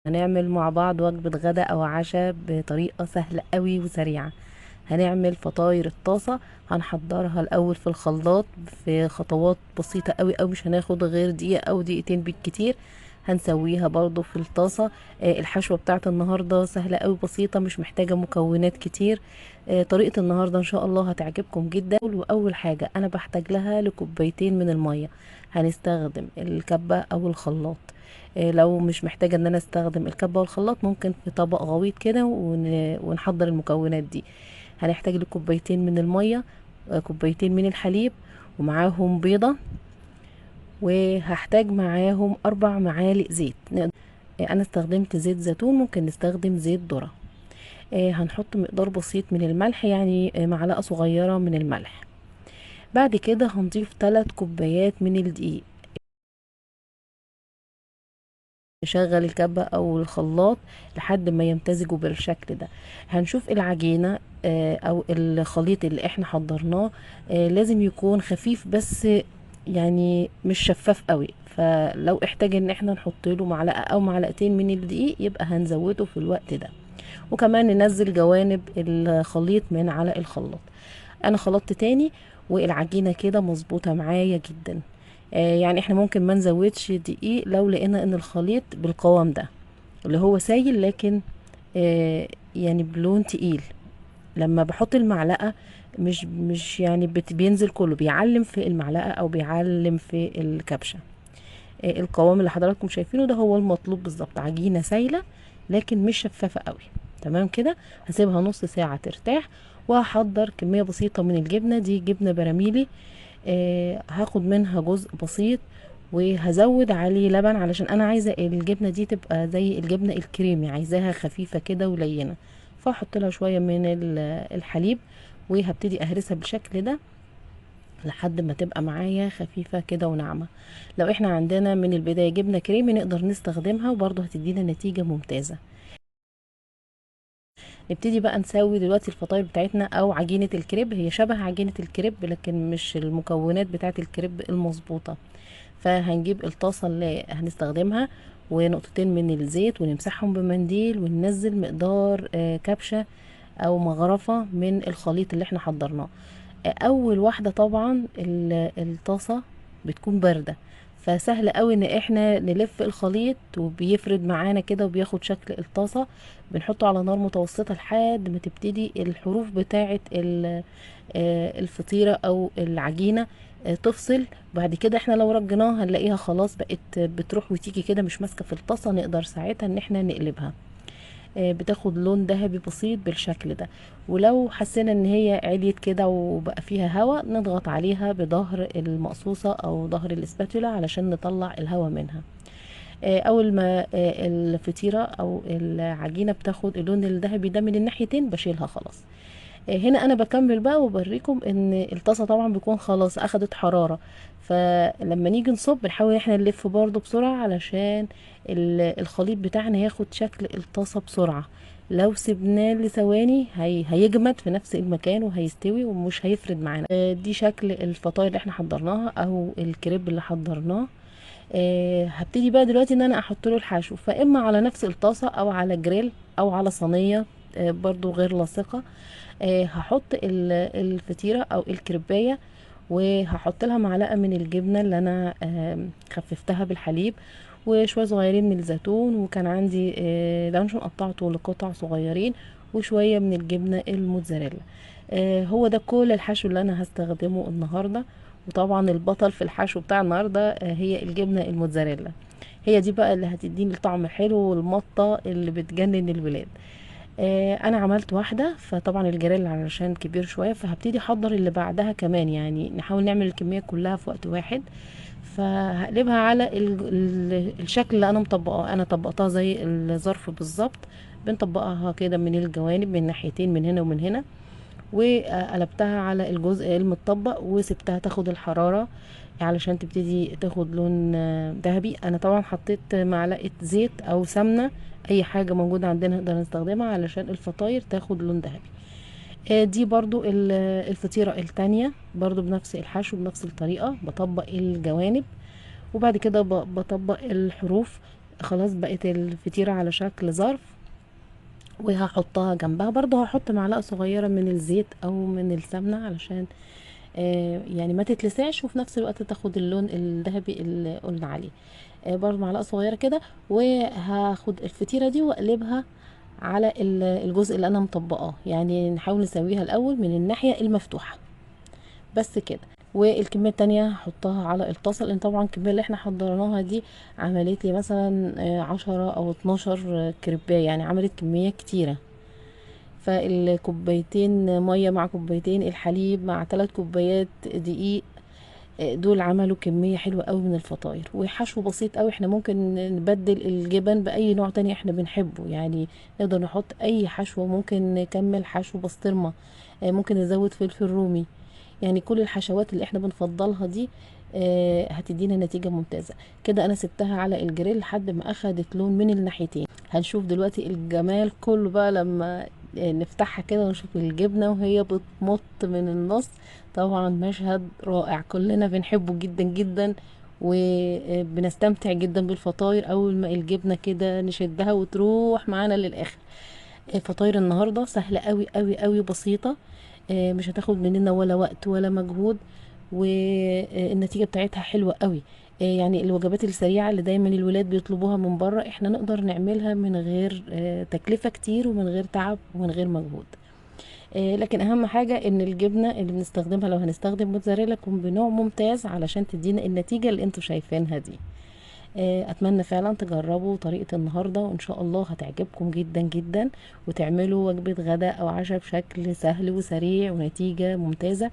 هنعمل مع بعض وجبة غدا او عشاء بطريقة سهلة قوي وسريعة. هنعمل فطاير الطاسة. هنحضرها الاول في الخلاط في خطوات بسيطة قوي، او مش هناخد غير دقيقة او دقيقتين بالكتير. هنسويها برضو في الطاسة. الحشوة بتاعت النهاردة سهلة قوي بسيطة، مش محتاجة مكونات كتير. طريقة النهاردة ان شاء الله هتعجبكم جدا. واول حاجة انا بحتاج لها لكوبايتين من المية. هنستخدم الكبة او الخلاط. لو مش محتاجة ان انا استخدم الكبة والخلاط، ممكن في طبق غويط كده ونحضر المكونات دي. هنحتاج لكوبايتين من المية، كوبايتين من الحليب، ومعاهم بيضة، وهحتاج معاهم 4 معالق زيت. انا استخدمت زيت زيتون، ممكن نستخدم زيت ذرة. هنحط مقدار بسيط من الملح، يعني معلقة صغيرة من الملح. بعد كده هنضيف 3 كوبايات من الدقيق. نشغل الكبة او الخلاط لحد ما يمتزجوا بالشكل ده. هنشوف العجينة او الخليط اللي احنا حضرناه لازم يكون خفيف، بس يعني مش شفاف قوي. فلو احتاج ان احنا نحط له معلقة او معلقتين من الدقيق، يبقى هنزوده في الوقت ده. وكمان ننزل جوانب الخليط من على الخلاط. انا خلطت تاني، والعجينة كده مظبوطة معايا جدا. يعني احنا ممكن ما نزودش دقيق لو لقينا ان الخليط بالقوام ده، اللي هو سايل لكن يعني بلون تقيل. لما بحط المعلقة مش يعني بينزل كله، بيعلم في المعلقة او بيعلم في الكبشة. القوام اللي حضراتكم شايفينه ده هو المطلوب بالظبط، عجينة سايلة لكن مش شفافة قوي. تمام كده. هسيبها نص ساعة ترتاح، وهحضر كمية بسيطة من الجبنة. دي جبنة براميلي. هاخد منها جزء بسيط، وهزود عليه لبن علشان انا عايزة الجبنة دي تبقى زي الجبنة الكريمي، عايزاها خفيفة كده ولينة. فاحط لها شوية من الحليب، وهبتدي اهرسها بالشكل ده لحد ما تبقى معايا خفيفة كده وناعمة. لو احنا عندنا من البداية جبنة كريمي نقدر نستخدمها، وبرضه هتدينا نتيجة ممتازة. نبتدي بقى نسوي دلوقتي الفطاير بتاعتنا او عجينة الكريب. هي شبه عجينة الكريب لكن مش المكونات بتاعة الكريب المظبوطة. فهنجيب الطاسة اللي هنستخدمها، ونقطتين من الزيت، ونمسحهم بمنديل، وننزل مقدار كبشة او مغرفة من الخليط اللي احنا حضرناه. اول واحدة طبعا الطاسة بتكون باردة، فسهل قوي ان احنا نلف الخليط وبيفرد معانا كده وبياخد شكل الطاسة. بنحطه على نار متوسطة لحد ما تبتدي الحروف بتاعة الفطيرة او العجينة تفصل. بعد كده احنا لو رجناها هنلاقيها خلاص بقت بتروح وتيجي كده، مش ماسكة في الطاسة. نقدر ساعتها ان احنا نقلبها. بتاخد لون ذهبي بسيط بالشكل ده. ولو حسينا ان هي عليت كده وبقى فيها هواء، نضغط عليها بظهر المقصوصة او ظهر الاسباتولا علشان نطلع الهواء منها. اول ما الفطيرة او العجينة بتاخد اللون الذهبي ده من الناحيتين، بشيلها خلاص. هنا انا بكمل بقى وبوريكم ان الطاسه طبعا بيكون خلاص اخدت حراره. فلما نيجي نصب بنحاول احنا نلف برضو بسرعه علشان الخليط بتاعنا ياخد شكل الطاسه بسرعه. لو سيبناه لثواني هيجمد في نفس المكان وهيستوي ومش هيفرد معانا. دي شكل الفطاير اللي احنا حضرناها او الكريب اللي حضرناه. هبتدي بقى دلوقتي ان انا احط له الحشو، فاما على نفس الطاسه او على جريل او على صينيه برضو غير لاصقه. هحط الفطيرة او الكريباية، وهحط لها معلقة من الجبنة اللي انا خففتها بالحليب، وشوية صغيرين من الزيتون، وكان عندي لانشون قطعته لقطع صغيرين، وشوية من الجبنة الموتزاريلا. هو ده كل الحشو اللي انا هستخدمه النهاردة. وطبعا البطل في الحشو بتاع النهاردة هي الجبنة الموتزاريلا. هي دي بقى اللي هتديني الطعم حلو والمطة اللي بتجنن الولاد. انا عملت واحده، فطبعا الجريل علشان كبير شويه، فهبتدي احضر اللي بعدها كمان، يعني نحاول نعمل الكميه كلها في وقت واحد. فهقلبها على الشكل اللي انا مطبقاه. انا طبقتها زي الظرف بالظبط. بنطبقها كده من الجوانب من ناحيتين، من هنا ومن هنا. وقلبتها على الجزء المتطبق وسبتها تاخد الحرارة علشان تبتدي تاخد لون ذهبي. انا طبعا حطيت معلقة زيت او سمنة، اي حاجة موجودة عندنا نقدر نستخدمها علشان الفطاير تاخد لون ذهبي. دي برضو الفطيرة التانية، برضو بنفس الحشو بنفس الطريقة، بطبق الجوانب وبعد كده بطبق الحروف. خلاص بقت الفطيرة على شكل ظرف، وهحطها جنبها برضو. هحط معلقة صغيرة من الزيت او من السمنة علشان يعني ما تتلسعش، وفي نفس الوقت تاخد اللون الذهبي اللي قلنا عليه. برضو معلقة صغيرة كده. وهاخد الفطيرة دي واقلبها على الجزء اللي انا مطبقاه، يعني نحاول نسويها الاول من الناحية المفتوحة بس كده. والكمية التانية هحطها على الطاسة، لان طبعا الكمية اللي احنا حضرناها دي عملت لي مثلا 10 او 12 كريباية، يعني عملت كمية كتيرة. فالكوبايتين مية مع كوبايتين الحليب مع 3 كوبايات دقيق، دول عملوا كمية حلوة قوي من الفطاير. وحشو بسيط قوي، احنا ممكن نبدل الجبن بأي نوع تاني احنا بنحبه، يعني نقدر نحط اي حشوة، ممكن نكمل حشو بسطرمة، ممكن نزود فلفل رومي. يعني كل الحشوات اللي احنا بنفضلها دي هتدينا نتيجة ممتازة. كده انا سبتها على الجريل لحد ما اخدت لون من الناحيتين. هنشوف دلوقتي الجمال كله بقى لما نفتحها كده ونشوف الجبنة وهي بتمط من النص. طبعا مشهد رائع كلنا بنحبه جدا جدا، وبنستمتع جدا بالفطاير اول ما الجبنة كده نشدها وتروح معانا للاخر. فطاير النهاردة سهلة قوي قوي قوي، بسيطة، مش هتاخد مننا ولا وقت ولا مجهود، والنتيجة بتاعتها حلوة قوي. يعني الوجبات السريعة اللي دايما الولاد بيطلبوها من بره احنا نقدر نعملها من غير تكلفة كتير ومن غير تعب ومن غير مجهود. لكن اهم حاجة ان الجبنة اللي بنستخدمها لو هنستخدم موتزاريلا تكون بنوع ممتاز علشان تدينا النتيجة اللي انتوا شايفينها دي. اتمنى فعلا تجربوا طريقة النهاردة، وان شاء الله هتعجبكم جدا جدا، وتعملوا وجبة غداء او عشاء بشكل سهل وسريع ونتيجة ممتازة.